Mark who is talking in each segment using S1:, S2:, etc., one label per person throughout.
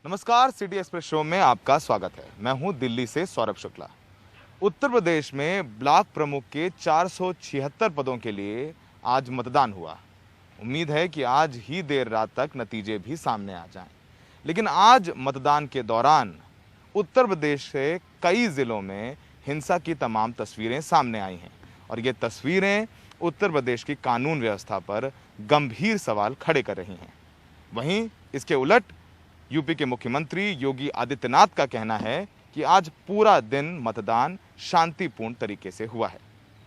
S1: नमस्कार, city express show में आपका स्वागत है। मैं हूं दिल्ली से सौरभ शुक्ला। उत्तर प्रदेश में ब्लॉक प्रमुख के 476 पदों के लिए आज मतदान हुआ। उम्मीद है कि आज ही देर रात तक नतीजे भी सामने आ जाएं। लेकिन आज मतदान के दौरान उत्तर प्रदेश से कई जिलों में हिंसा की तमाम तस्वीरें सामने आई हैं और ये तस्वीरें उत्तर प्रदेश की कानून व्यवस्था पर गंभीर सवाल खड़े कर रही हैं। वहीं इसके उलट यूपी के मुख्यमंत्री योगी आदित्यनाथ का कहना है कि आज पूरा दिन मतदान शांतिपूर्ण तरीके से हुआ है।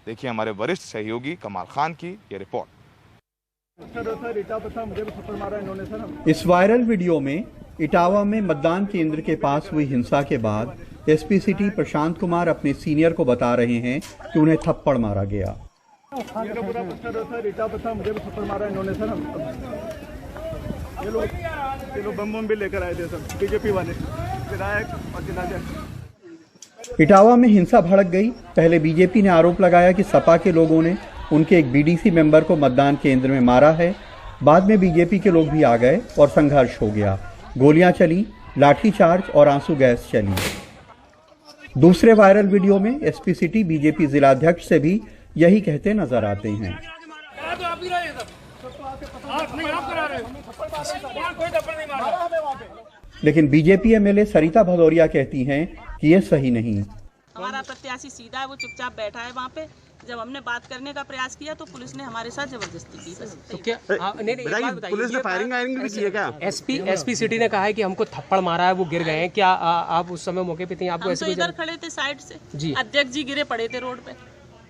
S1: देखिए हमारे वरिष्ठ सहयोगी कमाल खान की ये रिपोर्ट।
S2: इस वायरल वीडियो में इटावा में मतदान केंद्र के पास हुई हिंसा के बाद एसपी सिटी प्रशांत कुमार अपने सीनियर को बता रहे हैं कि उन्हें थप्पड़ मारा गया।
S3: ये लोग बम भी लेकर आए थे सब बीजेपी वाले विधायक और जिलाध्यक्ष।
S2: इटावा में हिंसा भड़क गई। पहले बीजेपी ने आरोप लगाया कि सपा के लोगों ने उनके एक बीडीसी मेंबर को मतदान केंद्र में मारा है। बाद में बीजेपी के लोग भी आ गए और संघर्ष हो गया। गोलियां चली, लाठीचार्ज और आंसू गैस चली। दूसरे वायरल वीडियो में एसपी सिटी बीजेपी जिलाध्यक्ष से भी यही कहते नजर आते हैं। लेकिन बीजेपी एमएलए सरिता भदौरिया कहती हैं कि ये सही नहीं।
S4: हमारा प्रत्याशी सीधा है, वो चुपचाप बैठा है वहाँ पे। जब हमने बात करने का प्रयास किया तो पुलिस ने हमारे साथ जबरदस्ती की। बस
S5: तो क्या
S3: पुलिस ने फायरिंग भी की है क्या?
S5: एसपी सिटी ने कहा है कि हमको थप्पड़ मारा है, वो गिर गए हैं। क्या आप उस समय मौके पे थे? आपको
S4: हम
S5: ऐसे
S4: तो इधर खड़े थे साइड से
S5: जी।
S4: अध्यक्ष जी गिरे पड़े थे रोड पे।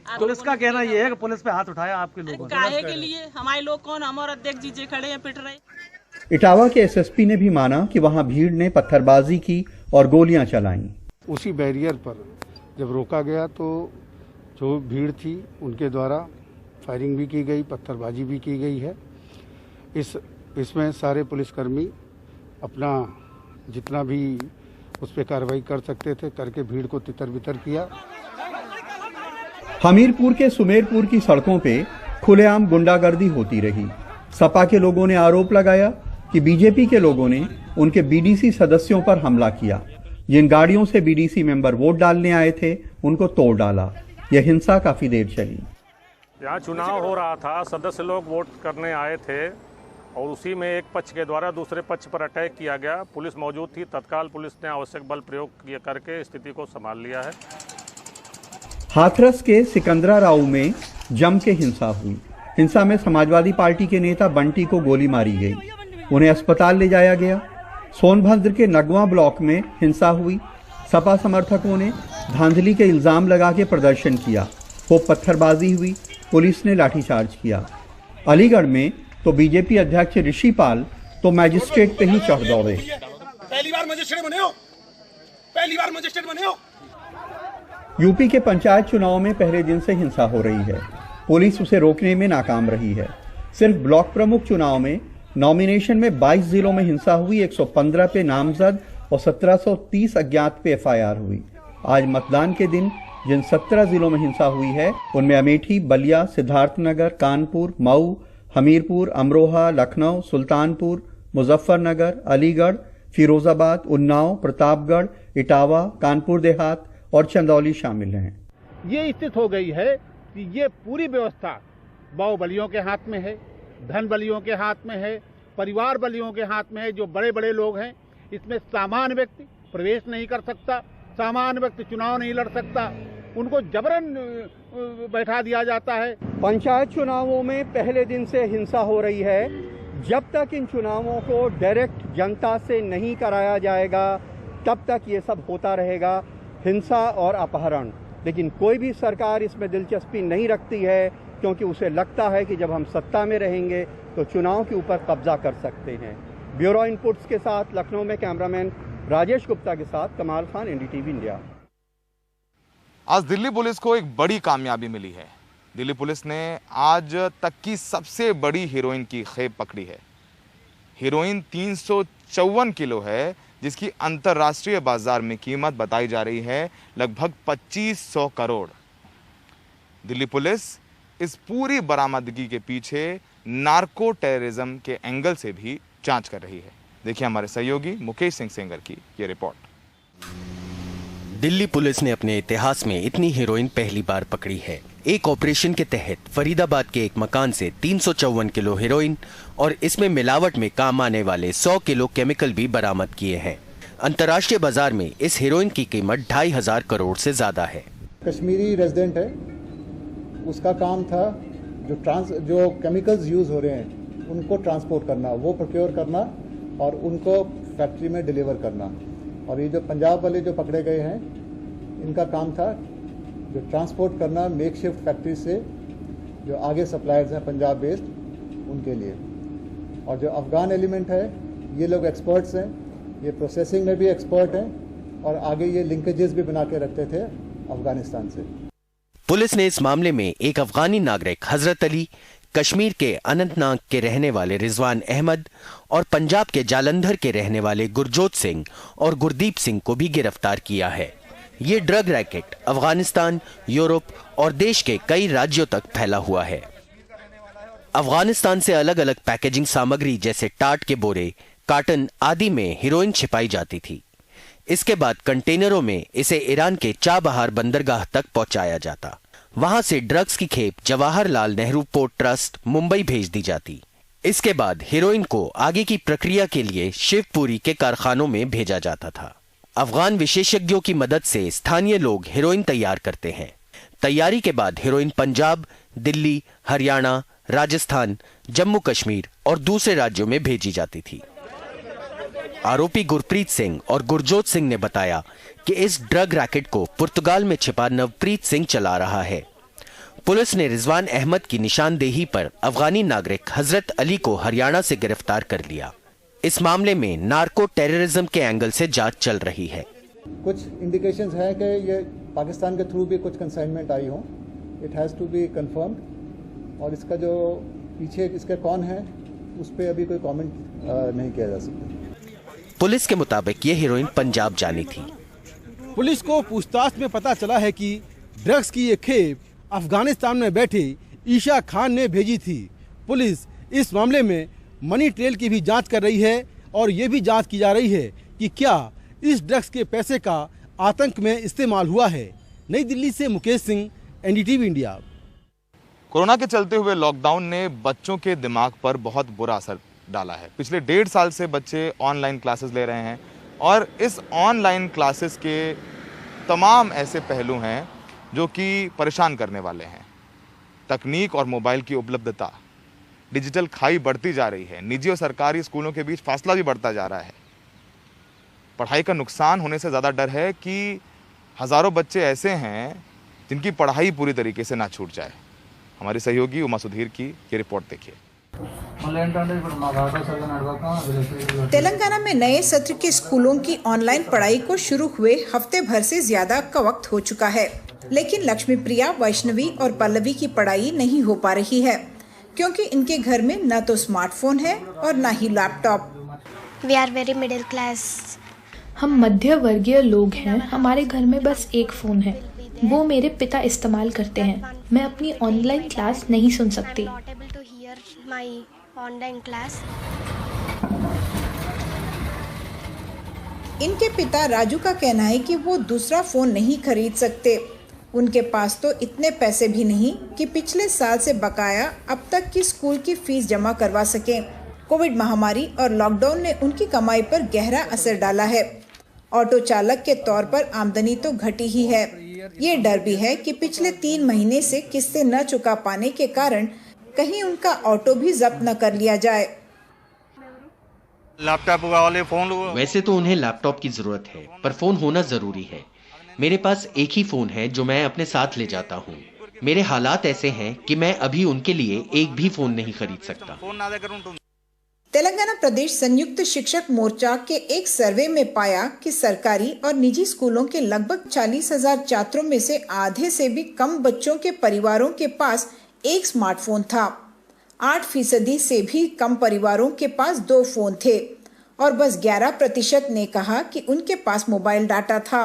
S3: पुलिस का कहना ये है कि पुलिस पे हाथ उठाया आपके लोगों ने।
S4: काहे के लिए? हमारे लोग कौन? हम और अध्यक्ष जी खड़े हैं, पिट रहे।
S2: इटावा के एसएसपी ने भी माना कि वहां भीड़ ने पत्थरबाजी की और गोलियां चलाईं।
S6: उसी बैरियर पर जब रोका गया तो जो भीड़ थी उनके द्वारा फायरिंग भी की गई, पत्थरबाजी भी की गई है। इसमें सारे पुलिसकर्मी अपना जितना भी उस पर कार्रवाई कर सकते थे करके भीड़ को तितर बितर किया।
S2: हमीरपुर के सुमेरपुर की सड़कों पे खुलेआम गुंडागर्दी होती रही। सपा के लोगों ने आरोप लगाया कि बीजेपी के लोगों ने उनके बीडीसी सदस्यों पर हमला किया। जिन गाड़ियों से बीडीसी मेंबर वोट डालने आए थे उनको तोड़ डाला। यह हिंसा काफी देर चली।
S7: यहाँ चुनाव हो रहा था, सदस्य लोग वोट करने आए थे और उसी में एक पक्ष के द्वारा दूसरे पक्ष पर अटैक किया गया। पुलिस मौजूद थी, तत्काल पुलिस ने आवश्यक बल प्रयोग करके स्थिति को संभाल लिया है।
S2: हाथरस के सिकंदरा राव में जम के हिंसा हुई। हिंसा में समाजवादी पार्टी के नेता बंटी को गोली मारी गई, उन्हें अस्पताल ले जाया गया। सोनभद्र के नगवा ब्लॉक में हिंसा हुई। सपा समर्थकों ने धांधली के इल्जाम लगा के प्रदर्शन किया। खूब पत्थरबाजी हुई, पुलिस ने लाठीचार्ज किया। अलीगढ़ में तो बीजेपी अध्यक्ष ऋषिपाल तो मैजिस्ट्रेट पे ही चढ़ दौड़े।
S3: पहली बार मजिस्ट्रेट बने हो।
S2: यूपी के पंचायत चुनाव में पहले दिन से हिंसा हो रही है। पुलिस उसे रोकने में नाकाम रही है। सिर्फ ब्लॉक प्रमुख चुनाव में नॉमिनेशन में 22 जिलों में हिंसा हुई। 115 पे नामजद और 1730 अज्ञात पे एफआईआर हुई। आज मतदान के दिन जिन 17 जिलों में हिंसा हुई है उनमें अमेठी, बलिया, सिद्धार्थनगर, कानपुर, मऊ, हमीरपुर, अमरोहा, लखनऊ, सुल्तानपुर, मुजफ्फरनगर, अलीगढ़, फिरोजाबाद, उन्नाव, प्रतापगढ़, इटावा, कानपुर देहात और चंदौली शामिल हैं।
S8: ये स्थिति हो गई है कि ये पूरी व्यवस्था बाहुबलियों के हाथ में है, धन बलियों के हाथ में है, परिवार बलियों के हाथ में है। जो बड़े बड़े लोग हैं इसमें सामान्य व्यक्ति प्रवेश नहीं कर सकता, सामान्य व्यक्ति चुनाव नहीं लड़ सकता, उनको जबरन बैठा दिया जाता है।
S2: पंचायत चुनावों में पहले दिन से हिंसा हो रही है। जब तक इन चुनावों को डायरेक्ट जनता से नहीं कराया जाएगा तब तक ये सब होता रहेगा, हिंसा और अपहरण। लेकिन कोई भी सरकार इसमें दिलचस्पी नहीं रखती है क्योंकि उसे लगता है कि जब हम सत्ता में रहेंगे तो चुनाव के ऊपर कब्जा कर सकते हैं। ब्यूरो इनपुट्स के साथ लखनऊ में कैमरामैन राजेश गुप्ता के साथ कमाल खान, एनडीटीवी इंडिया।
S1: आज दिल्ली पुलिस को एक बड़ी कामयाबी मिली है। दिल्ली पुलिस ने आज तक की सबसे बड़ी हीरोइन की खेप पकड़ी है। हीरोइन 354 किलो है, जिसकी अंतर्राष्ट्रीय बाजार में कीमत बताई जा रही है लगभग 2500 करोड़। दिल्ली पुलिस इस पूरी बरामदगी के पीछे नार्को टेररिज्म के एंगल से भी जांच कर रही है। देखिए हमारे सहयोगी मुकेश सिंह सेंगर की ये रिपोर्ट।
S9: दिल्ली पुलिस ने अपने इतिहास में इतनी हेरोइन पहली बार पकड़ी है। एक ऑपरेशन के तहत फरीदाबाद के एक मकान से 354 किलो हेरोइन और इसमें मिलावट में काम आने वाले 100 किलो केमिकल भी बरामद किए हैं। अंतर्राष्ट्रीय बाजार में इस हेरोइन की कीमत 2,500 करोड़ से ज्यादा है।
S10: कश्मीरी रेजिडेंट है, उसका काम था जो केमिकल्स यूज हो रहे हैं उनको ट्रांसपोर्ट करना, वो प्रोक्योर करना और उनको फैक्ट्री में डिलीवर करना। और ये जो पंजाब वाले जो पकड़े गए हैं, इनका काम था जो ट्रांसपोर्ट करना मेक शिफ्ट फैक्ट्री से जो आगे सप्लायर्स हैं पंजाब बेस्ड उनके लिए। और जो अफगान एलिमेंट है, ये लोग एक्सपर्ट्स हैं, ये प्रोसेसिंग में भी एक्सपर्ट हैं और आगे ये लिंकेजेस भी बना के रखते थे अफगानिस्तान से।
S9: पुलिस ने इस मामले में एक अफगानी नागरिक हजरत अली, कश्मीर के अनंतनाग के रहने वाले रिजवान अहमद और पंजाब के जालंधर के रहने वाले गुरजोत सिंह और गुरदीप सिंह को भी गिरफ्तार किया है। ये ड्रग रैकेट अफगानिस्तान, यूरोप और देश के कई राज्यों तक फैला हुआ है। अफगानिस्तान से अलग अलग पैकेजिंग सामग्री जैसे टाट के बोरे, कार्टन आदि में हेरोइन छिपाई जाती थी। इसके बाद कंटेनरों में इसे ईरान के चाबहार बंदरगाह तक पहुंचाया जाता। वहां से ड्रग्स की खेप जवाहरलाल नेहरू पोर्ट ट्रस्ट मुंबई भेज दी जाती। इसके बाद हेरोइन को आगे की प्रक्रिया के लिए शिवपुरी के कारखानों में भेजा जाता था। अफगान विशेषज्ञों की मदद से स्थानीय लोग हेरोइन तैयार करते हैं। तैयारी के बाद हेरोइन पंजाब, दिल्ली, हरियाणा, राजस्थान, जम्मू कश्मीर और दूसरे राज्यों में भेजी जाती थी। आरोपी गुरप्रीत सिंह और गुरजोत सिंह ने बताया कि इस ड्रग रैकेट को पुर्तगाल में छिपा नवप्रीत सिंह चला रहा है। पुलिस ने रिजवान अहमद की निशानदेही पर अफगानी नागरिक हजरत अली को हरियाणा से गिरफ्तार कर लिया। इस मामले में नार्को टेररिज्म के एंगल से जांच चल रही है।
S10: कुछ इंडिकेशंस है कि ये पाकिस्तान के थ्रू भी कुछ कंसाइनमेंट आई हो, it has to be confirmed. और इसका जो पीछे इसके कौन है उस पर अभी कोई कमेंट नहीं किया जा सकता।
S9: पुलिस के मुताबिक ये हीरोइन पंजाब जानी थी।
S11: पुलिस को पूछताछ में पता चला है कि ड्रग्स की ये खेप अफगानिस्तान में बैठे ईशा खान ने भेजी थी। पुलिस इस मामले में मनी ट्रेल की भी जांच कर रही है और ये भी जांच की जा रही है कि क्या इस ड्रग्स के पैसे का आतंक में इस्तेमाल हुआ है। नई दिल्ली से Mukesh Singh, NDTV India.
S1: Corona के चलते हुए लॉकडाउन ने बच्चों के दिमाग पर बहुत बुरा असर डाला है। पिछले 1.5 साल से बच्चे ऑनलाइन क्लासेस ले रहे हैं और इस ऑनलाइन क्लासेस के तमाम ऐसे पहलू हैं जो कि परेशान करने वाले हैं। तकनीक और मोबाइल की उपलब्धता, डिजिटल खाई बढ़ती जा रही है। निजी और सरकारी स्कूलों के बीच फासला भी बढ़ता जा रहा है। पढ़ाई का नुकसान होने से ज़्यादा डर है कि हज़ारों बच्चे ऐसे हैं जिनकी पढ़ाई पूरी तरीके से ना छूट जाए। हमारी सहयोगी उमा सुधीर की ये रिपोर्ट देखिए।
S12: तेलंगाना में नए सत्र के स्कूलों की ऑनलाइन पढ़ाई को शुरू हुए हफ्ते भर से ज्यादा का वक्त हो चुका है, लेकिन लक्ष्मी प्रिया, वैष्णवी और पल्लवी की पढ़ाई नहीं हो पा रही है क्योंकि इनके घर में न तो स्मार्टफोन है और न ही laptop.
S13: We are very middle class.
S14: हम मध्य वर्गीय लोग हैं। हमारे घर में बस एक फ़ोन है, वो मेरे पिता इस्तेमाल करते हैं। मैं अपनी ऑनलाइन क्लास नहीं सुन सकती।
S12: इनके पिता राजू का कहना है कि वो दूसरा फ़ोन नहीं खरीद सकते। उनके पास तो इतने पैसे भी नहीं कि पिछले साल से बकाया अब तक की स्कूल की फीस जमा करवा सकें। कोविड महामारी और लॉकडाउन ने उनकी कमाई पर गहरा असर डाला है। ऑटो चालक के तौर पर आमदनी तो घटी ही है। ये डर भी है कि पिछले 3 महीने से किस्तें न चुका पाने के कारण कहीं उनका ऑटो भी जब्त न कर लिया जाए।
S15: लैपटॉप वाले फोन,
S9: वैसे तो उन्हें लैपटॉप की जरूरत है, पर फोन होना जरूरी है। मेरे पास एक ही फोन है जो मैं अपने साथ ले जाता हूँ। मेरे हालात ऐसे हैं कि मैं अभी उनके लिए एक भी फोन नहीं खरीद सकता।
S12: तेलंगाना प्रदेश संयुक्त शिक्षक मोर्चा के एक सर्वे में पाया कि सरकारी और निजी स्कूलों के लगभग 40,000 छात्रों में से आधे से भी कम बच्चों के परिवारों के पास एक स्मार्टफोन था। 8% से भी कम परिवारों के पास 2 फोन थे और बस 11% ने कहा कि उनके पास मोबाइल डाटा था।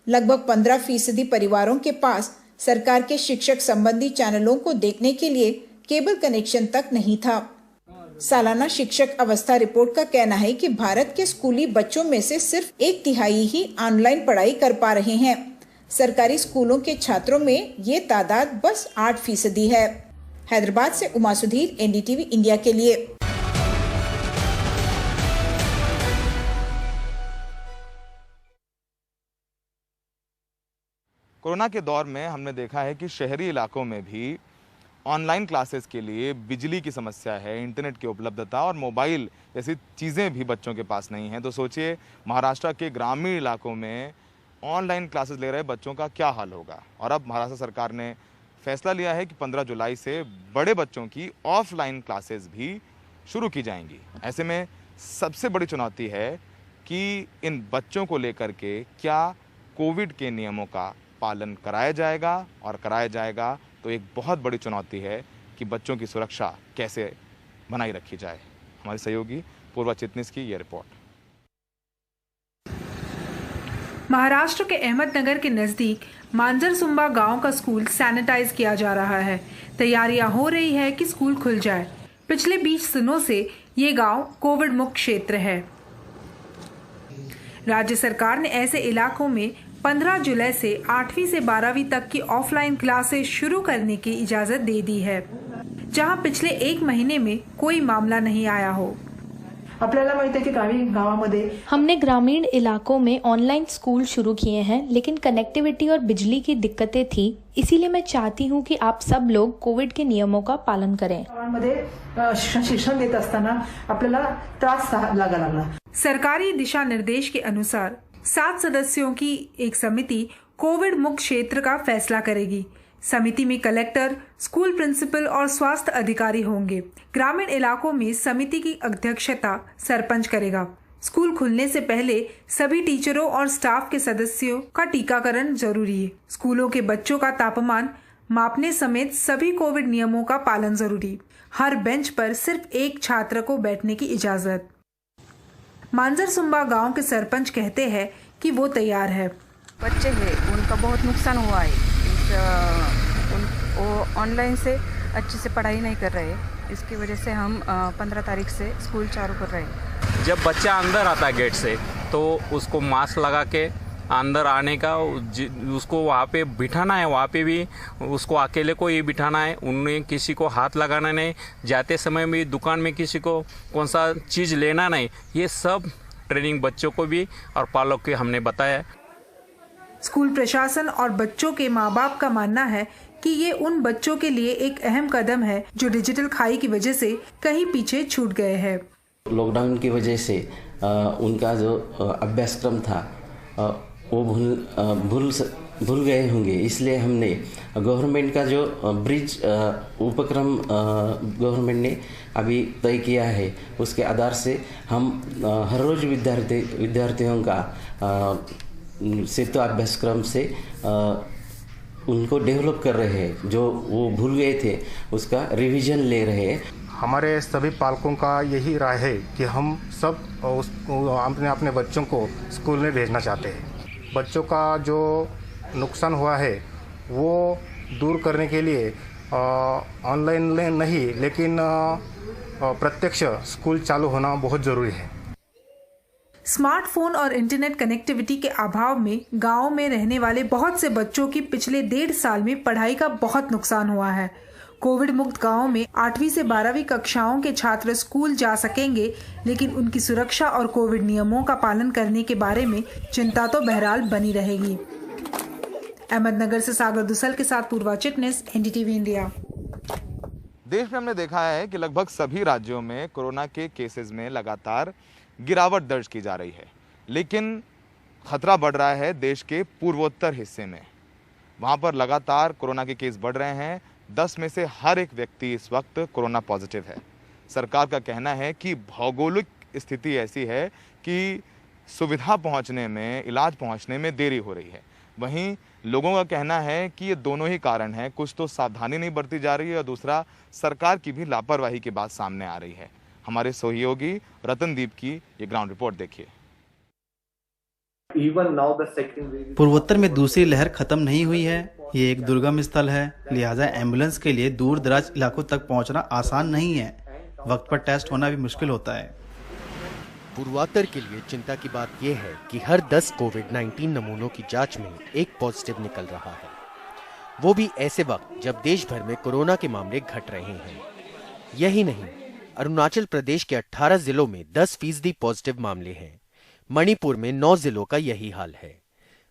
S12: लगभग 15% परिवारों के पास सरकार के शिक्षक संबंधी चैनलों को देखने के लिए केबल कनेक्शन तक नहीं था। सालाना शिक्षक अवस्था रिपोर्ट का कहना है कि भारत के स्कूली बच्चों में से सिर्फ 1/3 ही ऑनलाइन पढ़ाई कर पा रहे हैं। सरकारी स्कूलों के छात्रों में ये तादाद बस 8% है। हैदराबाद से उमा सुधीर, एनडीटीवी इंडिया के लिए।
S1: कोरोना के दौर में हमने देखा है कि शहरी इलाकों में भी ऑनलाइन क्लासेस के लिए बिजली की समस्या है, इंटरनेट की उपलब्धता और मोबाइल जैसी चीज़ें भी बच्चों के पास नहीं हैं। तो सोचिए महाराष्ट्र के ग्रामीण इलाकों में ऑनलाइन क्लासेस ले रहे बच्चों का क्या हाल होगा। और अब महाराष्ट्र सरकार ने फैसला लिया है कि 15 जुलाई से बड़े बच्चों की ऑफलाइन क्लासेस भी शुरू की जाएंगी। ऐसे में सबसे बड़ी चुनौती है कि इन बच्चों को लेकर के क्या कोविड के नियमों का पालन कराया जाएगा, और कराया जाएगा तो एक बहुत बड़ी चुनौती है कि बच्चों की सुरक्षा कैसे बनाई रखी जाए। हमारे सहयोगी पूर्वा चिटनिस की ये रिपोर्ट।
S15: महाराष्ट्र के अहमदनगर के नजदीक मांजरसुंबा गांव का स्कूल सैनिटाइज किया जा रहा है। तैयारियां हो रही है कि स्कूल खुल जाए। पिछले 20 दिनों से ये गांव कोविड मुक्त क्षेत्र है। राज्य सरकार ने ऐसे इलाकों में 15 जुलाई से 8वीं से 12वीं तक की ऑफलाइन क्लासेस शुरू करने की इजाजत दे दी है, जहां पिछले 1 महीने में कोई मामला नहीं आया हो।
S16: आपल्याला माहिती है कि गावामध्ये
S14: हमने ग्रामीण इलाकों में ऑनलाइन स्कूल शुरू किए हैं, लेकिन कनेक्टिविटी और बिजली की दिक्कतें थी। इसीलिए मैं चाहती हूं कि आप सब लोग कोविड के नियमों का पालन करें।
S16: गावामध्ये शिक्षण देत असताना आपल्याला त्रास लागा लागला।
S15: सरकारी दिशा निर्देश के अनुसार 7 सदस्यों की एक समिति कोविड मुक्त क्षेत्र का फैसला करेगी। समिति में कलेक्टर, स्कूल प्रिंसिपल और स्वास्थ्य अधिकारी होंगे। ग्रामीण इलाकों में समिति की अध्यक्षता सरपंच करेगा। स्कूल खुलने से पहले सभी टीचरों और स्टाफ के सदस्यों का टीकाकरण जरूरी है। स्कूलों के बच्चों का तापमान मापने समेत सभी कोविड नियमों का पालन जरूरी। हर बेंच पर सिर्फ एक छात्र को बैठने की इजाजत। मांजरसुंबा गांव के सरपंच कहते हैं कि वो तैयार है।
S17: बच्चे हैं, उनका बहुत नुकसान हुआ है। वो ऑनलाइन से अच्छे से पढ़ाई नहीं कर रहे, इसकी वजह से हम 15 तारीख से स्कूल चालू कर रहे हैं।
S18: जब बच्चा अंदर आता है गेट से तो उसको मास्क लगा के अंदर आने का, उसको वहाँ पे बिठाना है। वहाँ पे भी उसको अकेले को ही बिठाना है, उन्हें किसी को हाथ लगाना नहीं। जाते समय भी दुकान में किसी को कौन सा चीज़ लेना नहीं। ये सब ट्रेनिंग बच्चों को भी और पालक को हमने बताया।
S15: स्कूल प्रशासन और बच्चों के माँ बाप का मानना है कि ये उन बच्चों के लिए एक अहम कदम है जो डिजिटल खाई की वजह से कहीं पीछे छूट गए हैं।
S19: लॉकडाउन की वजह से उनका जो अभ्यासक्रम था वो भूल गए होंगे। इसलिए हमने गवर्नमेंट का जो ब्रिज उपक्रम गवर्नमेंट ने अभी तय किया है, उसके आधार से हम हर रोज विद्यार्थियों का सेतु अभ्यासक्रम से उनको डेवलप कर रहे हैं। जो वो भूल गए थे उसका रिवीजन ले रहे हैं।
S6: हमारे सभी पालकों का यही राय है कि हम सब अपने बच्चों को स्कूल में भेजना चाहते हैं। बच्चों का जो नुकसान हुआ है वो दूर करने के लिए ऑनलाइन नहीं लेकिन प्रत्यक्ष स्कूल चालू होना बहुत ज़रूरी है।
S15: स्मार्टफोन और इंटरनेट कनेक्टिविटी के अभाव में गांव में रहने वाले बहुत से बच्चों की पिछले 1.5 साल में पढ़ाई का बहुत नुकसान हुआ है। कोविड मुक्त गांव में 8वीं से 12वीं कक्षाओं के छात्र स्कूल जा सकेंगे, लेकिन उनकी सुरक्षा और कोविड नियमों का पालन करने के बारे में चिंता तो बहरहाल बनी रहेगी। अहमदनगर से सागर दुसल के साथ पूर्वा चिटनिस, एनडीटीवी इंडिया।
S1: देश में हमने देखा है कि लगभग सभी राज्यों में कोरोना के केसेस में लगातार गिरावट दर्ज की जा रही है, लेकिन खतरा बढ़ रहा है देश के पूर्वोत्तर हिस्से में। वहां पर लगातार कोरोना के केस बढ़ रहे हैं। 10 में से हर एक व्यक्ति इस वक्त कोरोना पॉजिटिव है। सरकार का कहना है कि भौगोलिक स्थिति ऐसी है कि सुविधा पहुंचने में, इलाज पहुंचने में देरी हो रही है। वहीं लोगों का कहना है कि ये दोनों ही कारण हैं। कुछ तो सावधानी नहीं बरती जा रही है और दूसरा सरकार की भी लापरवाही की बात सामने आ रही है। हमारे सहयोगी रतनदीप की ये ग्राउंड रिपोर्ट देखिए।
S20: पूर्वोत्तर में दूसरी लहर खत्म नहीं हुई है। ये एक दुर्गम स्थल है, लिहाजा एम्बुलेंस के लिए दूर दराज इलाकों तक पहुंचना आसान नहीं है। वक्त पर टेस्ट होना भी मुश्किल होता है।
S9: पूर्वोत्तर के लिए चिंता की बात यह है कि हर 10 कोविड-19 नमूनों की जांच में एक पॉजिटिव निकल रहा है, वो भी ऐसे वक्त जब देश भर में कोरोना के मामले घट रहे हैं। यही नहीं, अरुणाचल प्रदेश के 18 जिलों में 10% पॉजिटिव मामले हैं। मणिपुर में 9 जिलों का यही हाल है।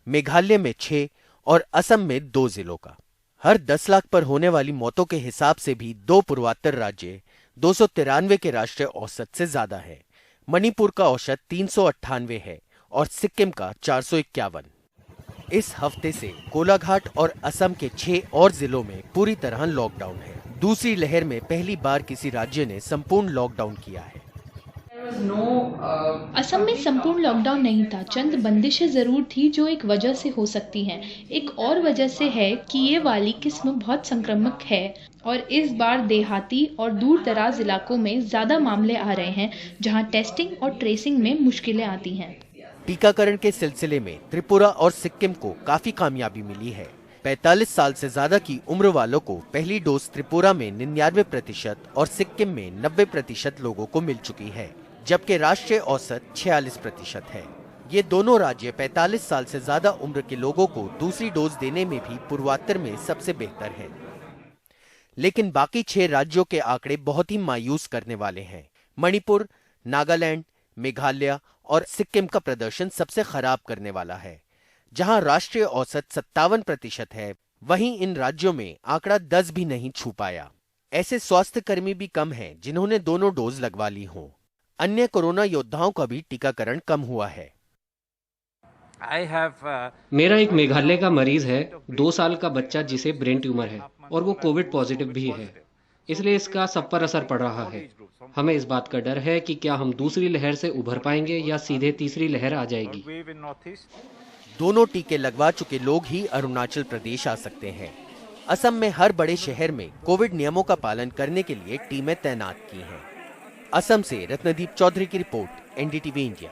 S9: मेघालय में 6 और असम में 2 जिलों का। हर 10 लाख पर होने वाली मौतों के हिसाब से भी 2 पूर्वोत्तर राज्य 293 के राष्ट्रीय औसत से ज्यादा है। मणिपुर का औसत 398 है और सिक्किम का 451। इस हफ्ते से कोलाघाट और असम के 6 और जिलों में पूरी तरह लॉकडाउन है। दूसरी लहर में पहली बार किसी राज्य ने संपूर्ण लॉकडाउन किया है।
S14: असम में संपूर्ण लॉकडाउन नहीं था, चंद बंदिशें जरूर थी जो एक वजह से हो सकती हैं। एक और वजह से है कि ये वाली किस्म बहुत संक्रामक है और इस बार देहाती और दूर दराज इलाकों में ज्यादा मामले आ रहे हैं, जहां टेस्टिंग और ट्रेसिंग में मुश्किलें आती हैं।
S9: टीकाकरण के सिलसिले में त्रिपुरा और सिक्किम को काफी कामयाबी मिली है। 45 साल से ज्यादा की उम्र वालों को पहली डोज त्रिपुरा में 99% और सिक्किम में 90% लोगों को मिल चुकी है, जबकि राष्ट्रीय औसत 46% है। ये दोनों राज्य 45 साल से ज्यादा उम्र के लोगों को दूसरी डोज देने में भी पूर्वोत्तर में सबसे बेहतर है। लेकिन बाकी 6 राज्यों के आंकड़े बहुत ही मायूस करने वाले हैं। मणिपुर, नागालैंड, मेघालय और सिक्किम का प्रदर्शन सबसे खराब करने वाला है। जहां राष्ट्रीय औसत 57% है, वहीं इन राज्यों में आंकड़ा 10 भी नहीं छू पाया। ऐसे स्वास्थ्य कर्मी भी कम हैं जिन्होंने दोनों डोज लगवा ली हों। अन्य कोरोना योद्धाओं का भी टीकाकरण कम हुआ है।
S5: मेरा एक मेघालय का मरीज है, 2 साल का बच्चा जिसे ब्रेन ट्यूमर है और वो कोविड पॉजिटिव भी है, इसलिए इसका सब पर असर पड़ रहा है। हमें इस बात का डर है कि क्या हम दूसरी लहर से उभर पाएंगे या सीधे तीसरी लहर आ जाएगी।
S9: दोनों टीके लगवा चुके लोग ही अरुणाचल प्रदेश आ सकते हैं। असम में हर बड़े शहर में कोविड नियमों का पालन करने के लिए टीमें तैनात की हैं। असम से रत्नदीप चौधरी की रिपोर्ट, NDTV इंडिया।